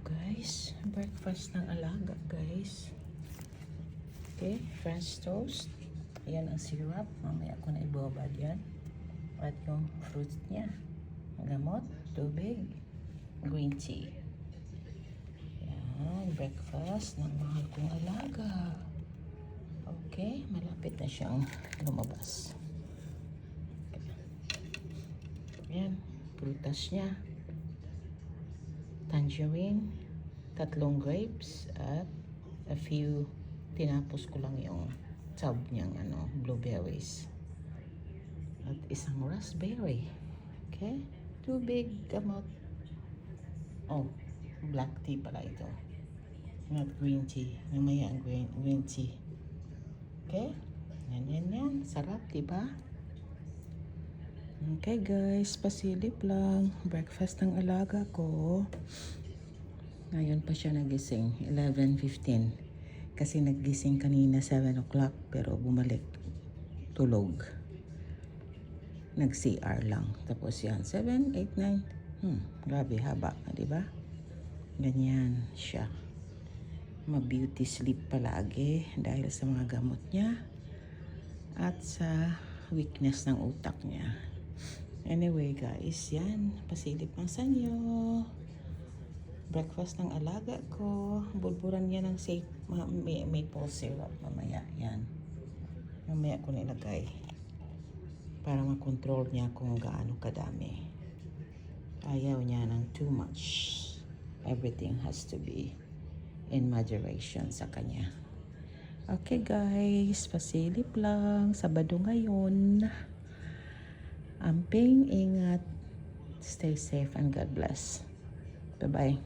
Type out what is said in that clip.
Guys, breakfast ng alaga guys. Okay, French toast. Ayan ang syrup. Mamaya ko na ibabad yan. At yung fruit niya. Gamot, tubig, green tea. Ayan, breakfast ng mahal kong alaga. Okay, malapit na siyang lumabas. Ayan, prutas niya. Tangerine, 3 grapes, at a few, tinapos ko lang yung tub niyang blueberries. At isang raspberry. Okay? Tubig, gamot. Oh, black tea pala ito. Not green tea. Mamaya ang green tea. Okay? Yan. Sarap, diba? Okay guys, pasilip lang. Breakfast ng alaga ko. Ngayon pa siya nagising, 11:15. Kasi nagising kanina 7 o'clock pero bumalik. Tulog. Nag-CR lang. Tapos yan, 7, 8, 9. Grabe, haba. Diba? Ganyan siya. Ma-beauty sleep palagi dahil sa mga gamot niya at sa weakness ng utak niya. Anyway guys, yan. Pasilip ang sanyo. Breakfast ng alaga ko. Bulburan niya ng safe maple syrup. Mamaya, yan. Mamaya ko nilagay. Para makontrol niya kung gaano kadami. Ayaw niya ng too much. Everything has to be in moderation sa kanya. Okay guys, pasilip lang. Sabado ngayon. Amping, ingat. Stay safe and God bless. Bye-bye.